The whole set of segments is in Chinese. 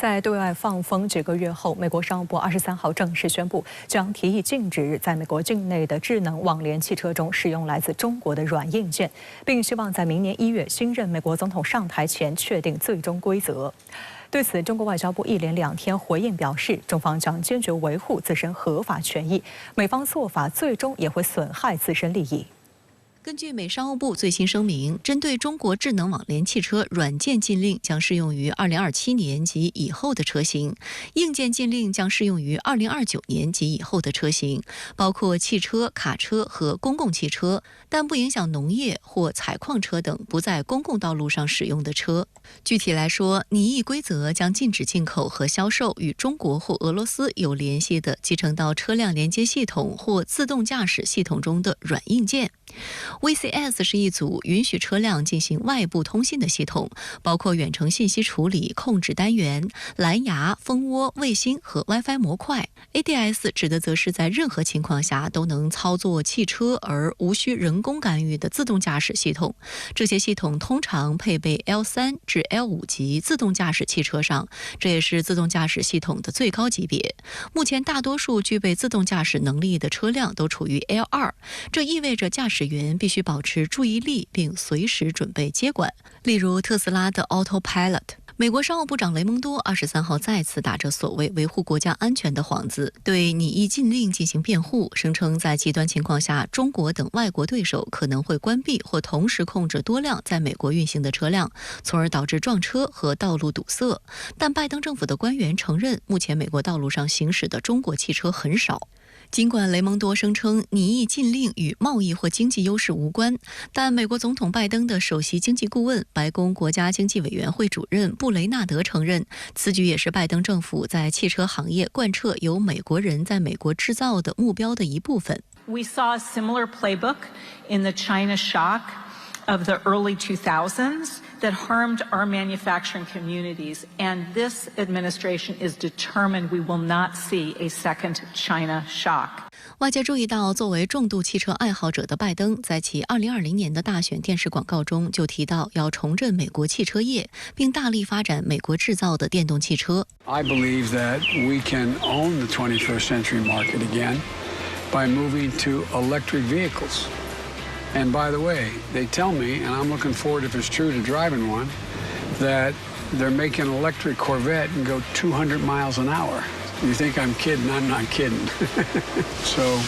在对外放风几个月后，美国商务部23号正式宣布，将提议禁止在美国境内的智能网联汽车中使用来自中国的软硬件，并希望在明年1月新任美国总统上台前确定最终规则。对此，中国外交部一连2天回应表示，中方将坚决维护自身合法权益，美方做法最终也会损害自身利益。根据美商务部最新声明，针对中国智能网联汽车软件禁令将适用于2027年及以后的车型，硬件禁令将适用于2029年及以后的车型，包括汽车、卡车和公共汽车，但不影响农业或采矿车等不在公共道路上使用的车。具体来说，拟议规则将禁止进口和销售与中国或俄罗斯有联系的集成到车辆连接系统或自动驾驶系统中的软硬件。VCS 是一组允许车辆进行外部通信的系统，包括远程信息处理控制单元、蓝牙、蜂窝、卫星和 WiFi 模块。ADS 指的则是在任何情况下都能操作汽车而无需人工干预的自动驾驶系统。这些系统通常配备 L3 至 L5 级自动驾驶汽车上，这也是自动驾驶系统的最高级别。目前大多数具备自动驾驶能力的车辆都处于 L2， 这意味着驾驶员必须保持注意力并随时准备接管，例如特斯拉的 Autopilot。美国商务部长雷蒙多23号再次打着所谓维护国家安全的幌子，对拟议禁令进行辩护，声称在极端情况下，中国等外国对手可能会关闭或同时控制多辆在美国运行的车辆，从而导致撞车和道路堵塞。但拜登政府的官员承认，目前美国道路上行驶的中国汽车很少。尽管雷蒙多声称拟议禁令与贸易或经济优势无关，但美国总统拜登的首席经济顾问、白宫国家经济委员会主任布雷纳德承认，此举也是拜登政府在汽车行业贯彻由美国人在美国制造的目标的一部分。 We saw a similar playbook in the China shock of the early 2000s that harmed our manufacturing communities, and this administration is determined we will not see a second China shock. 外界注意到，作为重度汽车爱好者的拜登，在其2020年的大选电视广告中就提到要重振美国汽车业，并大力发展美国制造的电动汽车。 I believe that we can own the 21st century market again by moving to electric vehicles. And by the way, they tell me, and I'm looking forward, if it's true, to driving one, that they're making an electric Corvette and go 200 miles an hour. You think I'm kidding? I'm not kidding. So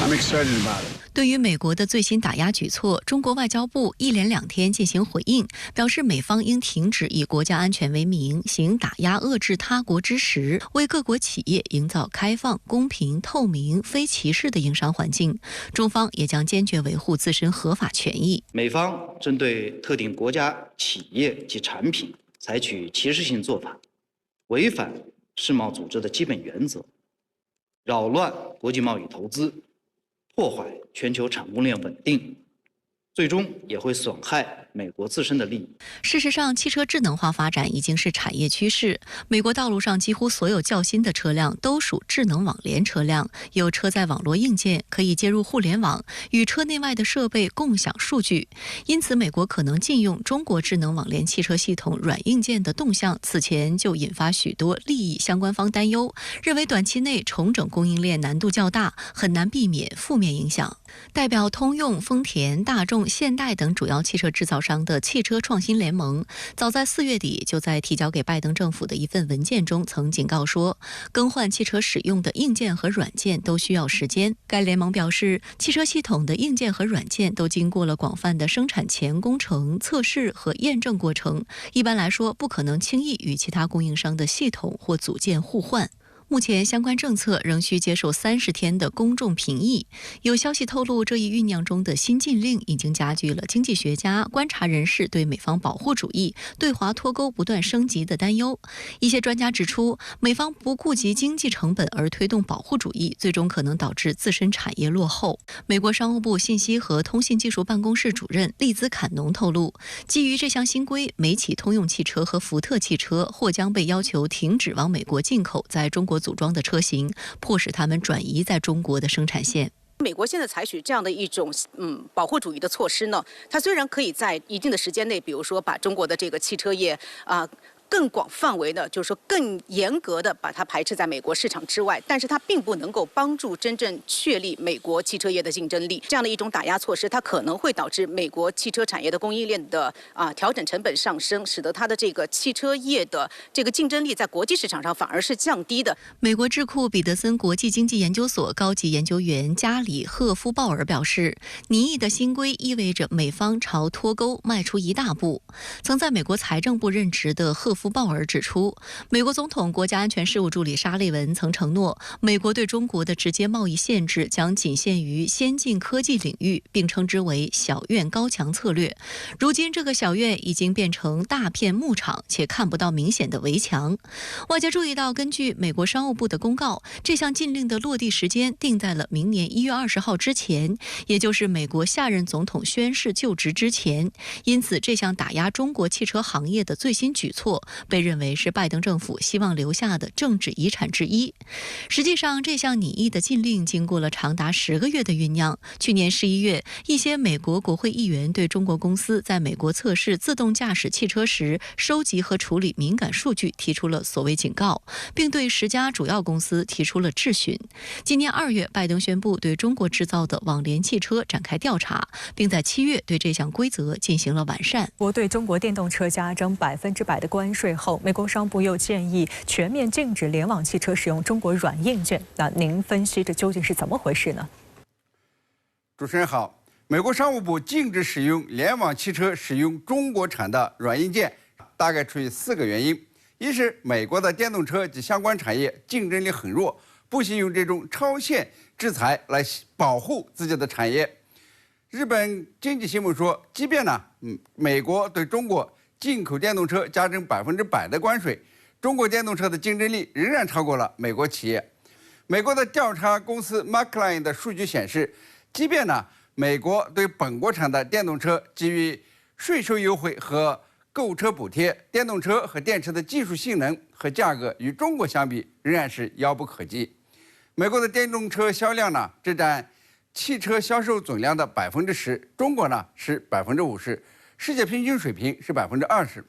I'm excited about it. 对于美国的最新打压举措，中国外交部一连2天进行回应，表示美方应停止以国家安全为名行打压遏制他国之实，为各国企业营造开放、公平、透明、非歧视的营商环境。中方也将坚决维护自身合法权益。美方针对特定国家企业及产品采取歧视性做法，违反世贸组织的基本原则，扰乱国际贸易投资，破坏全球产供链稳定，最终也会损害美国自身的利益。事实上，汽车智能化发展已经是产业趋势。美国道路上几乎所有较新的车辆都属智能网联车辆，有车载网络硬件，可以接入互联网，与车内外的设备共享数据。因此，美国可能禁用中国智能网联汽车系统软硬件的动向，此前就引发许多利益相关方担忧，认为短期内重整供应链难度较大，很难避免负面影响。代表通用、丰田、大众、现代等主要汽车制造商的汽车创新联盟，早在4月底就在提交给拜登政府的一份文件中曾警告说，更换汽车使用的硬件和软件都需要时间。该联盟表示，汽车系统的硬件和软件都经过了广泛的生产前工程、测试和验证过程，一般来说不可能轻易与其他供应商的系统或组件互换。目前相关政策仍需接受30天的公众评议。有消息透露，这一酝酿中的新禁令已经加剧了经济学家、观察人士对美方保护主义、对华脱钩不断升级的担忧。一些专家指出，美方不顾及经济成本而推动保护主义，最终可能导致自身产业落后。美国商务部信息和通信技术办公室主任利兹坎农透露，基于这项新规，美企通用汽车和福特汽车或将被要求停止往美国进口在中国组装的车型，迫使他们转移在中国的生产线。美国现在采取这样的一种保护主义的措施呢，它虽然可以在一定的时间内，比如说把中国的这个汽车业更广范围的，就是说更严格的把它排斥在美国市场之外，但是它并不能够帮助真正确立美国汽车业的竞争力。这样的一种打压措施，它可能会导致美国汽车产业的供应链的调整成本上升，使得它的这个汽车业的这个竞争力在国际市场上反而是降低的。美国智库彼得森国际经济研究所高级研究员加里赫夫鲍尔表示，拟议的新规意味着美方朝脱钩迈出一大步。曾在美国财政部任职的赫夫鲍尔指出，美国总统国家安全事务助理沙利文曾承诺，美国对中国的直接贸易限制将仅限于先进科技领域，并称之为小院高墙策略。如今这个小院已经变成大片牧场，且看不到明显的围墙。外界注意到，根据美国商务部的公告，这项禁令的落地时间定在了明年1月20号之前，也就是美国下任总统宣誓就职之前。因此，这项打压中国汽车行业的最新举措被认为是拜登政府希望留下的政治遗产之一。实际上，这项拟议的禁令经过了长达10个月的酝酿。去年11月，一些美国国会议员对中国公司在美国测试自动驾驶汽车时收集和处理敏感数据提出了所谓警告，并对10家主要公司提出了质询。今年2月，拜登宣布对中国制造的网联汽车展开调查，并在7月对这项规则进行了完善。我对中国电动车加征100%的关税后，美国商务部又建议全面禁止联网汽车使用中国软硬件。那您分析这究竟是怎么回事呢？主持人好，美国商务部禁止使用联网汽车使用中国产的软硬件，大概出于4个原因：一是美国的电动车及相关产业竞争力很弱，不惜用这种超限制裁来保护自己的产业。日本经济新闻说，即便美国对中国进口电动车加征100%的关税，中国电动车的竞争力仍然超过了美国企业。美国的调查公司 McLaren 的数据显示，即便美国对本国产的电动车给予税收优惠和购车补贴，电动车和电池的技术性能和价格与中国相比仍然是遥不可及。美国的电动车销量只占汽车销售总量的10%，中国是50%，世界平均水平是20%。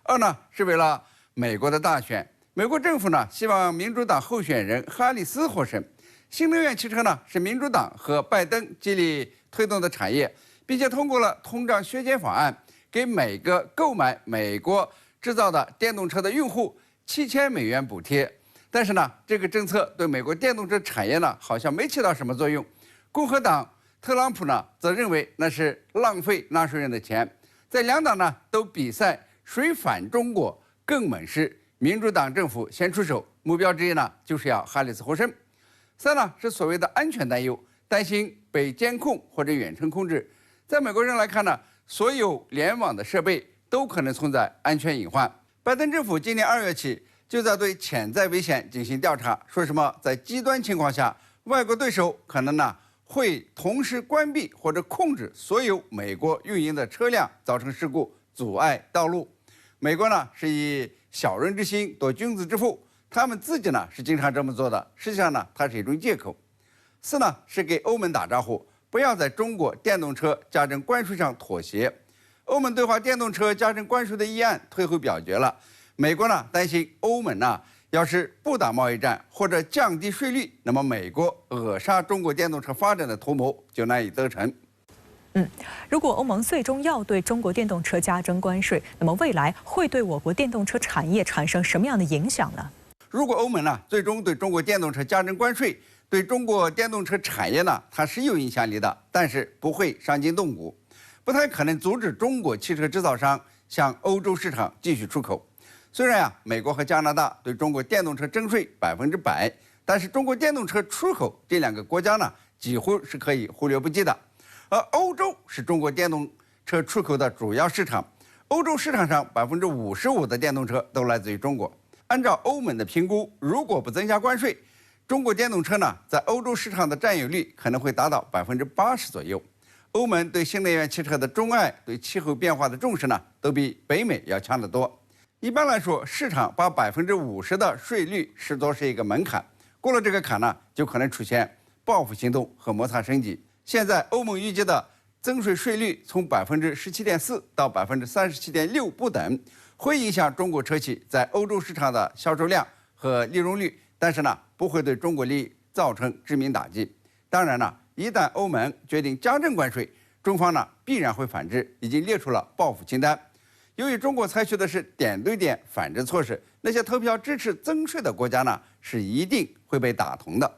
二是为了美国的大选，美国政府希望民主党候选人哈里斯获胜。新能源汽车是民主党和拜登极力推动的产业，并且通过了通胀削减法案，给每个购买美国制造的电动车的用户$7000补贴。但是这个政策对美国电动车产业好像没起到什么作用。共和党特朗普则认为那是浪费纳税人的钱。在两党都比赛谁反中国更猛时，民主党政府先出手，目标之一就是要哈里斯获胜。三是所谓的安全担忧，担心被监控或者远程控制。在美国人来看所有联网的设备都可能存在安全隐患。拜登政府今年2月起就在对潜在危险进行调查，说什么在极端情况下，外国对手可能会同时关闭或者控制所有美国运营的车辆，造成事故，阻碍道路。美国是以小人之心夺君子之腹，他们自己是经常这么做的，实际上它是一种借口。四是给欧盟打招呼，不要在中国电动车加征关税上妥协。欧盟对华电动车加征关税的议案退回表决了。美国担心欧盟要是不打贸易战或者降低税率，那么美国扼杀中国电动车发展的图谋就难以得逞。如果欧盟最终要对中国电动车加征关税，那么未来会对我国电动车产业产生什么样的影响呢？如果欧盟最终对中国电动车加征关税，对中国电动车产业它是有影响力的，但是不会伤筋动骨，不太可能阻止中国汽车制造商向欧洲市场继续出口。虽然美国和加拿大对中国电动车征税100%，但是中国电动车出口这2个国家几乎是可以忽略不计的。而欧洲是中国电动车出口的主要市场，欧洲市场上55%的电动车都来自于中国。按照欧盟的评估，如果不增加关税，中国电动车在欧洲市场的占有率可能会达到80%左右。欧盟对新能源汽车的钟爱，对气候变化的重视都比北美要强得多。一般来说，市场把50%的税率视作是一个门槛，过了这个坎就可能出现报复行动和摩擦升级。现在欧盟预计的增税税率从17.4%到37.6%不等，会影响中国车企在欧洲市场的销售量和利润率，但是呢，不会对中国利益造成致命打击。当然呢，一旦欧盟决定加征关税，中方呢必然会反制，已经列出了报复清单。由于中国采取的是点对点反制措施，那些投票支持增税的国家呢，是一定会被打同的。